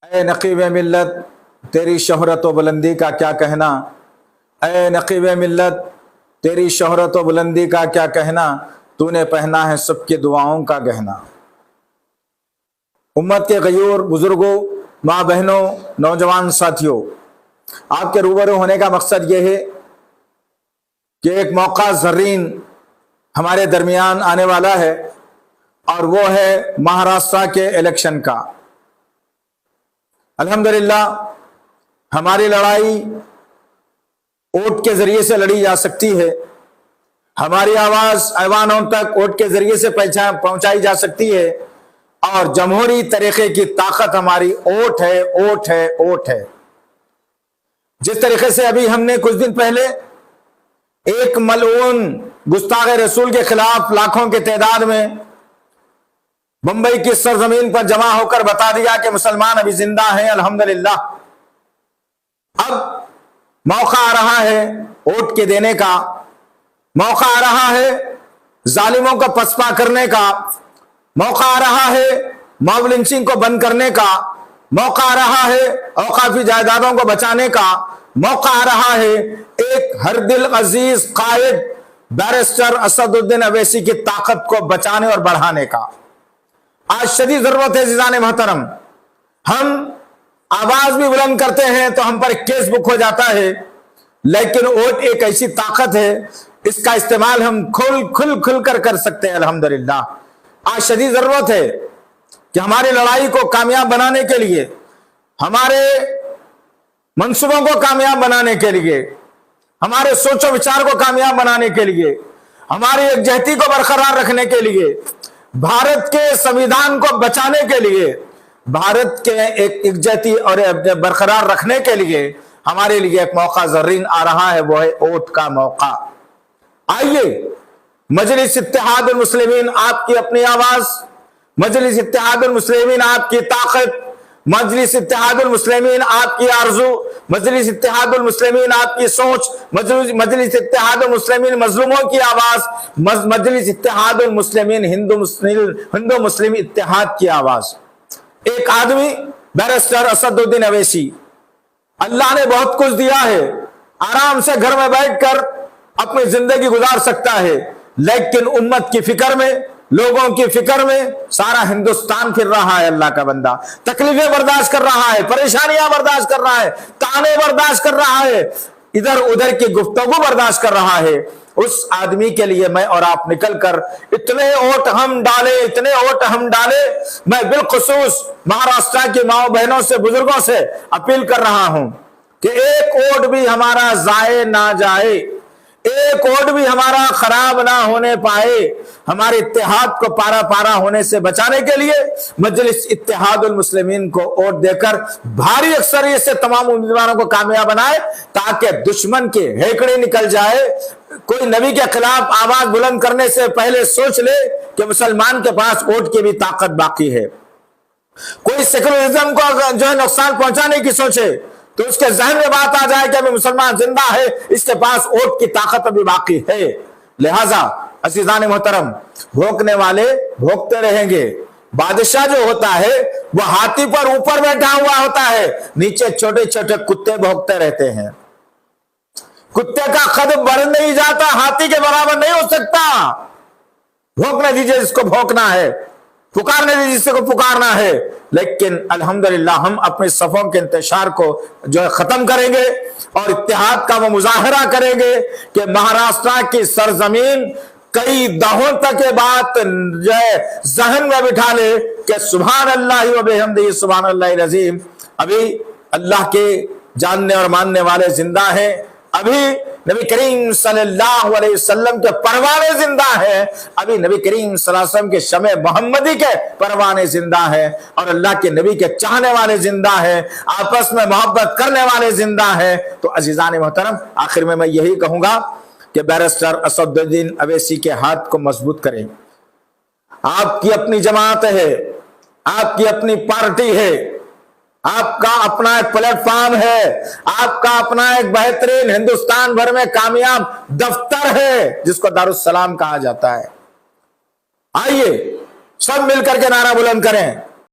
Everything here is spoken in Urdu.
اے نقیب ملت تیری شہرت و بلندی کا کیا کہنا، اے نقیب ملت تیری شہرت و بلندی کا کیا کہنا، تو نے پہنا ہے سب کی دعاؤں کا گہنا۔ امت کے غیور بزرگوں، ماں بہنوں، نوجوان ساتھیوں، آپ کے روبرو ہونے کا مقصد یہ ہے کہ ایک موقع زرین ہمارے درمیان آنے والا ہے، اور وہ ہے مہاراشٹر کے الیکشن کا۔ الحمدللہ ہماری لڑائی ووٹ کے ذریعے سے لڑی جا سکتی ہے، ہماری آواز ایوانوں تک ووٹ کے ذریعے سے پہنچائی جا سکتی ہے، اور جمہوری طریقے کی طاقت ہماری ووٹ ہے، ووٹ ہے، ووٹ ہے۔ جس طریقے سے ابھی ہم نے کچھ دن پہلے ایک ملعون گستاخ رسول کے خلاف لاکھوں کی تعداد میں بمبئی کی سرزمین پر جمع ہو کر بتا دیا کہ مسلمان ابھی زندہ ہیں، الحمدللہ۔ اب موقع آ رہا ہے ووٹ کے دینے کا، موقع آ رہا ہے ظالموں کو پسپا کرنے کا، موقع آ رہا ہے موب لنچنگ کو بند کرنے کا، موقع آ رہا ہے اوقافی جائیدادوں کو بچانے کا، موقع آ رہا ہے ایک ہر دل عزیز قائد بیرسٹر اسد الدین اویسی کی طاقت کو بچانے اور بڑھانے کا۔ آج شدید ضرورت ہے عزیزان محترم، ہم آواز بھی بلند کرتے ہیں تو ہم پر کیس بک ہو جاتا ہے، لیکن ووٹ ایک ایسی طاقت ہے، اس کا استعمال ہم کھل کر سکتے ہیں۔ الحمدللہ آج شدید ضرورت ہے کہ ہماری لڑائی کو کامیاب بنانے کے لیے، ہمارے منصوبوں کو کامیاب بنانے کے لیے، ہمارے سوچ و وچار کو کامیاب بنانے کے لیے، ہماری یکجہتی کو برقرار رکھنے کے لیے، بھارت کے سنویدھان کو بچانے کے لیے، بھارت کے ایک یکجہتی اور برقرار رکھنے کے لیے ہمارے لیے ایک موقع زرین آ رہا ہے، وہ ہے ووٹ کا موقع۔ آئیے مجلس اتحاد المسلمین آپ کی اپنی آواز، مجلس اتحاد المسلمین آپ کی طاقت، مجلس اتحاد المسلمین آپ کی آرزو، مجلس اتحاد المسلمین آپ کی سوچ، مجلس اتحاد المسلمین مظلوموں کی آواز، مجلس اتحاد المسلمین ہندو مسلم اتحاد کی آواز۔ ایک آدمی بیرسٹر اسد الدین اویسی، اللہ نے بہت کچھ دیا ہے، آرام سے گھر میں بیٹھ کر اپنی زندگی گزار سکتا ہے، لیکن امت کی فکر میں، لوگوں کی فکر میں سارا ہندوستان پھر رہا ہے۔ اللہ کا بندہ تکلیفیں برداشت کر رہا ہے، پریشانیاں برداشت کر رہا ہے، تانے برداشت کر رہا ہے، ادھر ادھر کی گفتگو برداشت کر رہا ہے۔ اس آدمی کے لیے میں اور آپ نکل کر اتنے ووٹ ہم ڈالے، میں بالخصوص مہاراشٹر کی ماؤں بہنوں سے، بزرگوں سے اپیل کر رہا ہوں کہ ایک ووٹ بھی ہمارا ضائع نہ جائے، ایک ووٹ بھی ہمارا خراب نہ ہونے پائے۔ ہمارے اتحاد کو پارا ہونے سے بچانے کے لیے مجلس اتحاد المسلمین کو ووٹ دے کر بھاری اکثریت سے تمام امیدواروں کو کامیاب بنائے، تاکہ دشمن کے ہیکڑے نکل جائے۔ کوئی نبی کے خلاف آواز بلند کرنے سے پہلے سوچ لے کہ مسلمان کے پاس ووٹ کی بھی طاقت باقی ہے۔ کوئی سیکولرزم کو جو ہے نقصان پہنچانے کی سوچے تو اس کے ذہن میں بات آ جائے کہ ابھی مسلمان زندہ ہے، اس کے پاس ووٹ کی طاقت ابھی باقی ہے۔ لہٰذا عزیزان محترم، بھوکنے والے بھوکتے رہیں گے۔ بادشاہ جو ہوتا ہے وہ ہاتھی پر اوپر بیٹھا ہوا ہوتا ہے، نیچے چھوٹے چھوٹے کتے بھوکتے رہتے ہیں۔ کتے کا قد بڑھ نہیں جاتا، ہاتھی کے برابر نہیں ہو سکتا۔ بھونکنے دیجئے جس کو بھونکنا ہے، پکارنے دیجئے جس کو پکارنا ہے، لیکن الحمدللہ ہم اپنے صفوں کے انتشار کو جو ہے ختم کریں گے، اور اتحاد کا وہ مظاہرہ کریں گے کہ مہاراشٹر کی سرزمین کئی دہوں تک یہ بات جو ہے ذہن میں بٹھا لے کہ سبحان اللہ و بحمدہ سبحان اللہ العظیم، ابھی اللہ کے جاننے اور ماننے والے زندہ ہیں، ابھی نبی کریم صلی اللہ علیہ وسلم کے پروانے زندہ ہیں، ابھی نبی کریم صلی اللہ علیہ وسلم کے شمع محمدی کے پروانے زندہ ہیں، اور اللہ کے نبی کے چاہنے والے زندہ ہیں، آپس میں محبت کرنے والے زندہ ہیں۔ تو عزیزان محترم، آخر میں یہی کہوں گا کہ بیرسٹر اسد الدین اویسی کے ہاتھ کو مضبوط کریں۔ آپ کی اپنی جماعت ہے، آپ کی اپنی پارٹی ہے، آپ کا اپنا ایک پلیٹ فارم ہے، آپ کا اپنا ایک بہترین ہندوستان بھر میں کامیاب دفتر ہے جس کو دارالسلام کہا جاتا ہے۔ آئیے سب مل کر کے نعرہ بلند کریں۔